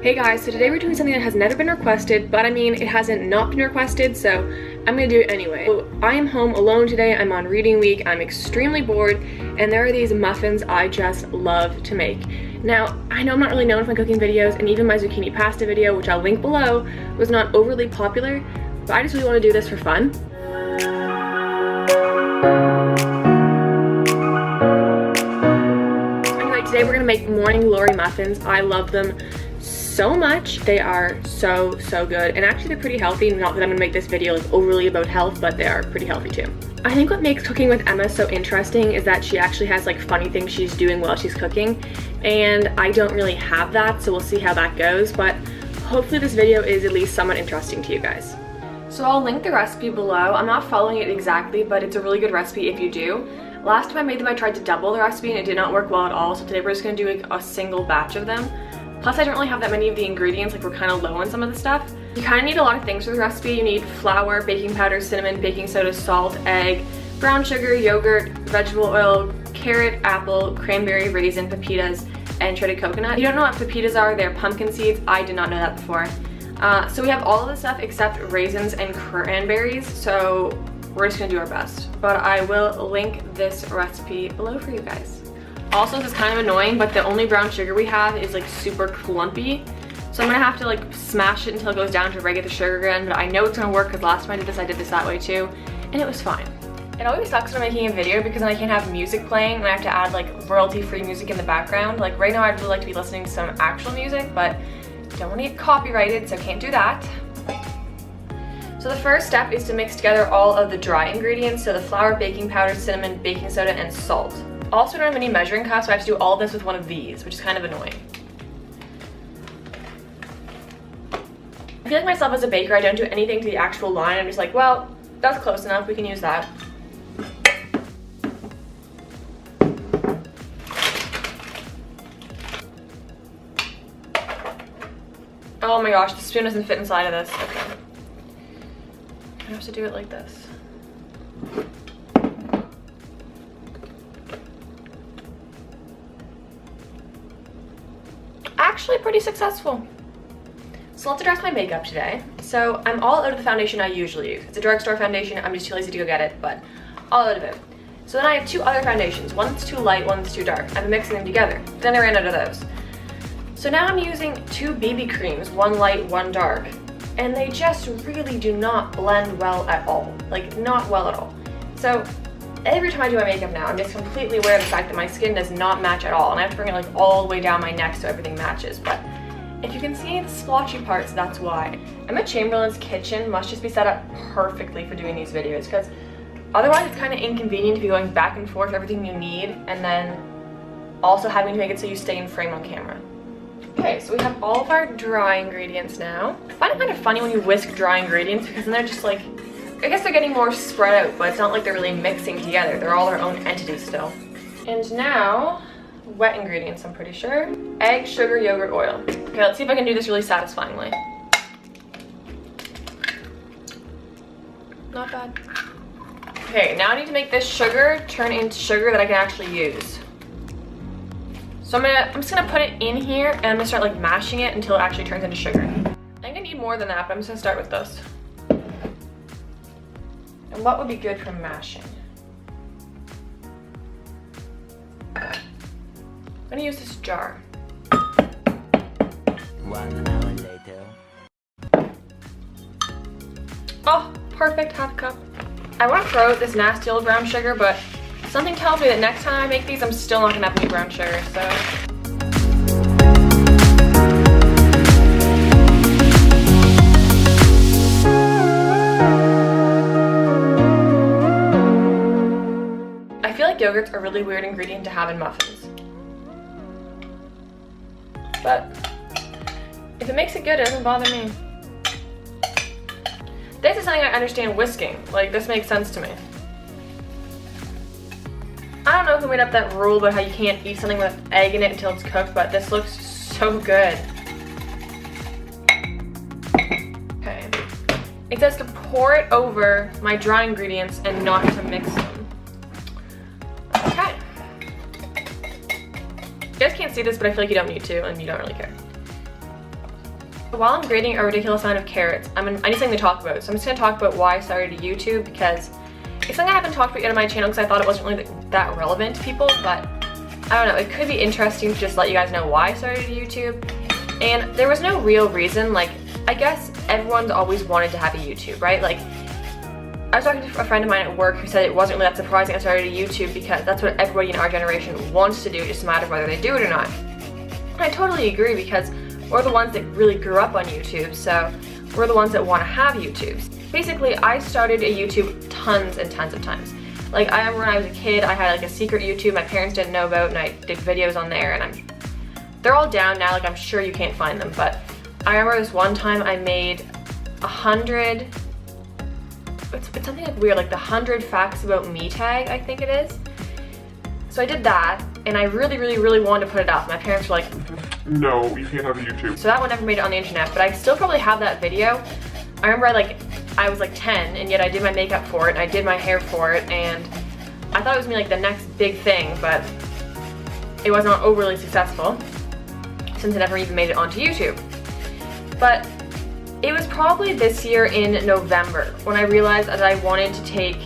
Hey guys, so today we're doing something that has never been requested, but I mean, it hasn't not been requested, so I'm gonna do it anyway. So I am home alone today, I'm on reading week, I'm extremely bored, and there are these muffins I just love to make. Now, I know I'm not really known for my cooking videos, and even my zucchini pasta video, which I'll link below, was not overly popular, but I just really want to do this for fun. Anyway, today we're gonna make morning glory muffins. I love them so much. They are so good, and actually they're pretty healthy. Not that I'm gonna make this video like overly about health, but they are pretty healthy too. I think what makes cooking with Emma so interesting is that she actually has like funny things she's doing while she's cooking, and I don't really have that, so we'll see how that goes, but hopefully this video is at least somewhat interesting to you guys. So I'll link the recipe below. I'm not following it exactly, but it's a really good recipe if you do. Last time I made them I tried to double the recipe and it did not work well at all, so today we're just gonna do like a single batch of them. Plus, I don't really have that many of the ingredients, like we're kind of low on some of the stuff. You kind of need a lot of things for the recipe. You need flour, baking powder, cinnamon, baking soda, salt, egg, brown sugar, yogurt, vegetable oil, carrot, apple, cranberry, raisin, pepitas, and shredded coconut. If you don't know what pepitas are, they're pumpkin seeds. I did not know that before. So we have all of the stuff except raisins and cranberries, so we're just gonna do our best. But I will link this recipe below for you guys. Also, this is kind of annoying, but the only brown sugar we have is like super clumpy. So I'm gonna have to like smash it until it goes down to regular sugar again, but I know it's gonna work because last time I did this that way too, and it was fine. It always sucks when I'm making a video because then I can't have music playing and I have to add like royalty-free music in the background. Like right now I'd really like to be listening to some actual music, but don't want to get copyrighted, so can't do that. So the first step is to mix together all of the dry ingredients, so the flour, baking powder, cinnamon, baking soda, and salt. Also, I don't have any measuring cups, so I have to do all this with one of these, which is kind of annoying. I feel like myself as a baker, I don't do anything to the actual line. I'm just like, well, that's close enough, we can use that. Oh my gosh, the spoon doesn't fit inside of this. Okay. I have to do it like this. Actually pretty successful. So let's address my makeup today. So I'm all out of the foundation I usually use. It's a drugstore foundation, I'm just too lazy to go get it, but all out of it. So then I have two other foundations. One that's too light, one that's too dark. I've been mixing them together. Then I ran out of those. So now I'm using two BB creams, one light, one dark. And they just really do not blend well at all. Like, not well at all. So every time I do my makeup now, I'm just completely aware of the fact that my skin does not match at all, and I have to bring it like all the way down my neck so everything matches. But if you can see the splotchy parts, that's why. Emma Chamberlain's kitchen must just be set up perfectly for doing these videos, because otherwise it's kind of inconvenient to be going back and forth everything you need, and then also having to make it so you stay in frame on camera. Okay, so we have all of our dry ingredients now. I find it kind of funny when you whisk dry ingredients, because then they're just like, I guess they're getting more spread out, but it's not like they're really mixing together. They're all their own entities still. And now, wet ingredients, I'm pretty sure. Egg, sugar, yogurt, oil. Okay, let's see if I can do this really satisfyingly. Not bad. Okay, now I need to make this sugar turn into sugar that I can actually use. So I'm just gonna put it in here and I'm gonna start like mashing it until it actually turns into sugar. I think I need more than that, but I'm just gonna start with this. And what would be good for mashing? I'm gonna use this jar. 1 hour later. Oh, perfect, half a cup. I want to throw out this nasty old brown sugar, but something tells me that next time I make these, I'm still not gonna have any brown sugar, so. I feel like yogurt's a really weird ingredient to have in muffins. But if it makes it good, it doesn't bother me. This is something I understand whisking. Like, this makes sense to me. I don't know who made up that rule about how you can't eat something with egg in it until it's cooked, but this looks so good. Okay. It says to pour it over my dry ingredients and not to mix them. Okay. You guys can't see this, but I feel like you don't need to, and you don't really care. While I'm grating a ridiculous amount of carrots, I need something to talk about. So I'm just gonna talk about why I started YouTube, because it's something I haven't talked about yet on my channel because I thought it wasn't really that relevant to people, but I don't know, it could be interesting to just let you guys know why I started YouTube. And there was no real reason. Like, I guess everyone's always wanted to have a YouTube, right? Like, I was talking to a friend of mine at work who said it wasn't really that surprising I started a YouTube because that's what everybody in our generation wants to do, it just matters whether they do it or not. And I totally agree, because we're the ones that really grew up on YouTube, so we're the ones that want to have YouTubes. Basically, I started a YouTube tons and tons of times. Like, I remember when I was a kid, I had like a secret YouTube my parents didn't know about, and I did videos on there, and they're all down now, like I'm sure you can't find them, but I remember this one time I made 100, it's something like weird, like the 100 facts about me tag, I think it is. So I did that, and I really wanted to put it up. My parents were like, no, you can't have a YouTube. So that one never made it on the internet, but I still probably have that video. I remember I was like 10, and yet I did my makeup for it, and I did my hair for it, and I thought it was gonna be like the next big thing, but it was not overly successful since it never even made it onto YouTube. But it was probably this year in November when I realized that I wanted to take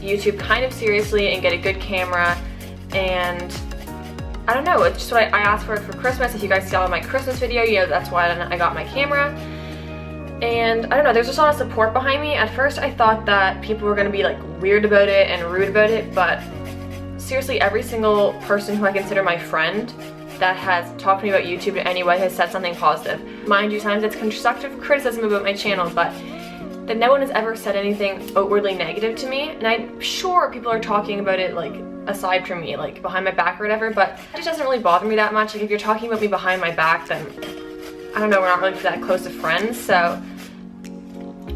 YouTube kind of seriously and get a good camera, and I don't know, it's just what I asked for it for Christmas. If you guys saw my Christmas video, you know that's why I got my camera. And I don't know, there's just a lot of support behind me. At first I thought that people were gonna be like weird about it and rude about it, but seriously every single person who I consider my friend that has talked to me about YouTube in any way has said something positive. Mind you, sometimes it's constructive criticism about my channel, but that no one has ever said anything outwardly negative to me. And I'm sure people are talking about it like aside from me, like behind my back or whatever, but it just doesn't really bother me that much. Like if you're talking about me behind my back, then I don't know, we're not really that close of friends, so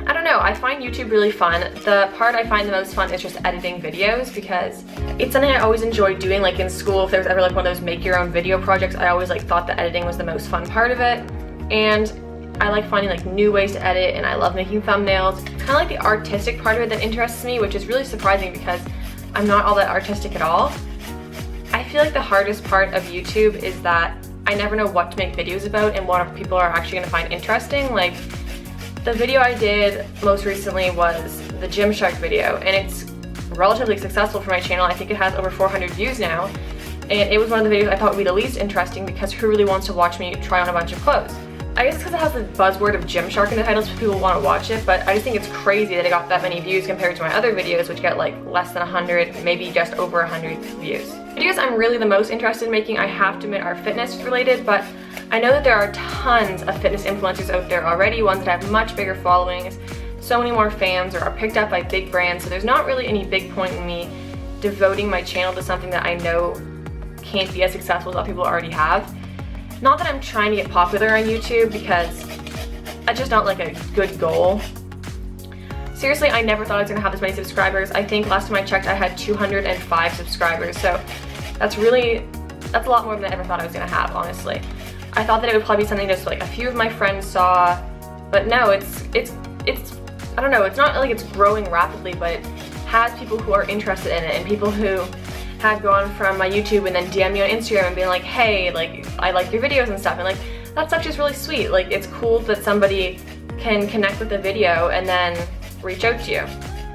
I don't know, I find YouTube really fun. The part I find the most fun is just editing videos, because it's something I always enjoyed doing. Like in school, if there was ever like one of those make your own video projects, I always like thought that editing was the most fun part of it. And I like finding like new ways to edit, and I love making thumbnails. It's kind of like the artistic part of it that interests me, which is really surprising because I'm not all that artistic at all. I feel like the hardest part of YouTube is that I never know what to make videos about and what people are actually going to find interesting. Like, the video I did most recently was the Gymshark video, and it's relatively successful for my channel. I think it has over 400 views now, and it was one of the videos I thought would be the least interesting because who really wants to watch me try on a bunch of clothes? I guess because it has the buzzword of Gymshark in the title, so people want to watch it, but I just think it's crazy that it got that many views compared to my other videos, which get like less than 100, maybe just over 100 views. Videos I'm really the most interested in making, I have to admit, are fitness related, but I know that there are tons of fitness influencers out there already, ones that have much bigger followings, so many more fans, or are picked up by big brands, so there's not really any big point in me devoting my channel to something that I know can't be as successful as other people already have. Not that I'm trying to get popular on YouTube, because that's just not like a good goal. Seriously, I never thought I was gonna have this many subscribers. I think last time I checked I had 205 subscribers, so that's a lot more than I ever thought I was gonna have, honestly. I thought that it would probably be something just like a few of my friends saw, but no, it's I don't know, it's not like it's growing rapidly, but it has people who are interested in it, and people who have gone from my YouTube and then DM me on Instagram and being like, hey, like, I like your videos and stuff, and like, that stuff is really sweet. Like, it's cool that somebody can connect with a video and then reach out to you.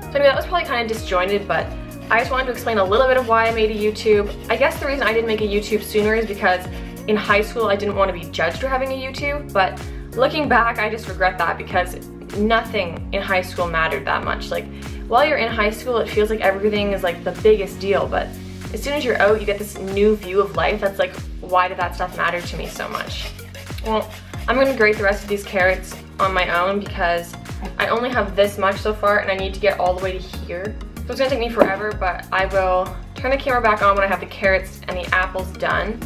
So anyway, that was probably kind of disjointed, but I just wanted to explain a little bit of why I made a YouTube. I guess the reason I didn't make a YouTube sooner is because in high school I didn't want to be judged for having a YouTube, but looking back I just regret that because nothing in high school mattered that much. Like, while you're in high school it feels like everything is like the biggest deal, but as soon as you're out you get this new view of life that's like, why did that stuff matter to me so much? Well, I'm gonna grate the rest of these carrots on my own because I only have this much so far and I need to get all the way to here. So it's gonna take me forever, but I will turn the camera back on when I have the carrots and the apples done.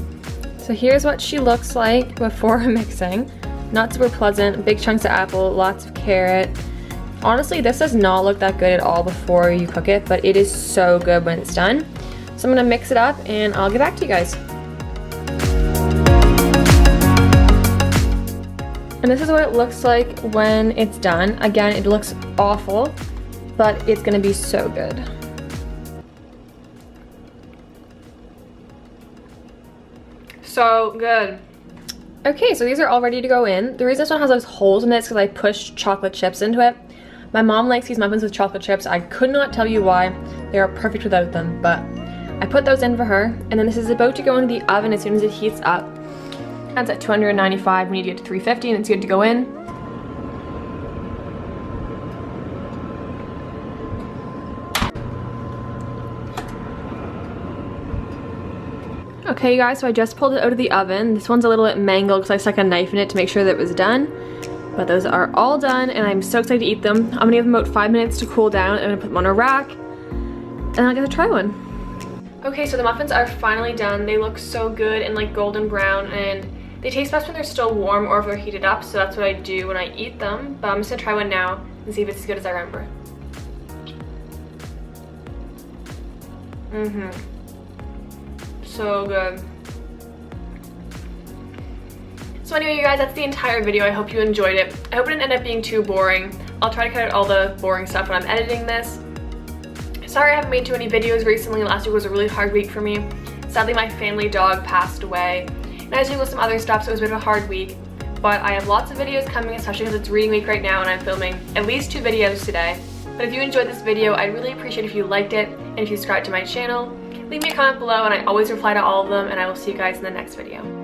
So here's what she looks like before mixing. Not super pleasant, big chunks of apple, lots of carrot. Honestly, this does not look that good at all before you cook it, but it is so good when it's done. So I'm gonna mix it up and I'll get back to you guys. And this is what it looks like when it's done. Again, it looks awful, but it's gonna be so good. So good. Okay, so these are all ready to go in. The reason this one has those holes in it is because I pushed chocolate chips into it. My mom likes these muffins with chocolate chips. I could not tell you why. They are perfect without them, but I put those in for her. And then this is about to go into the oven as soon as it heats up. That's at 295. We need to get to 350 and it's good to go in. Okay, you guys, so I just pulled it out of the oven. This one's a little bit mangled because I stuck a knife in it to make sure that it was done. But those are all done and I'm so excited to eat them. I'm gonna give them about 5 minutes to cool down. I'm gonna put them on a rack and I'm gonna try one. Okay, so the muffins are finally done. They look so good and like golden brown, and they taste best when they're still warm or if they're heated up, so that's what I do when I eat them. But I'm just gonna try one now and see if it's as good as I remember. So good. So anyway, you guys, that's the entire video. I hope you enjoyed it. I hope it didn't end up being too boring. I'll try to cut out all the boring stuff when I'm editing this. Sorry I haven't made too many videos recently. Last week was a really hard week for me. Sadly, my family dog passed away. And I was dealing with some other stuff, so it was a bit of a hard week. But I have lots of videos coming, especially because it's reading week right now and I'm filming at least 2 videos today. But if you enjoyed this video, I'd really appreciate if you liked it and if you subscribed to my channel. Leave me a comment below and I always reply to all of them, and I will see you guys in the next video.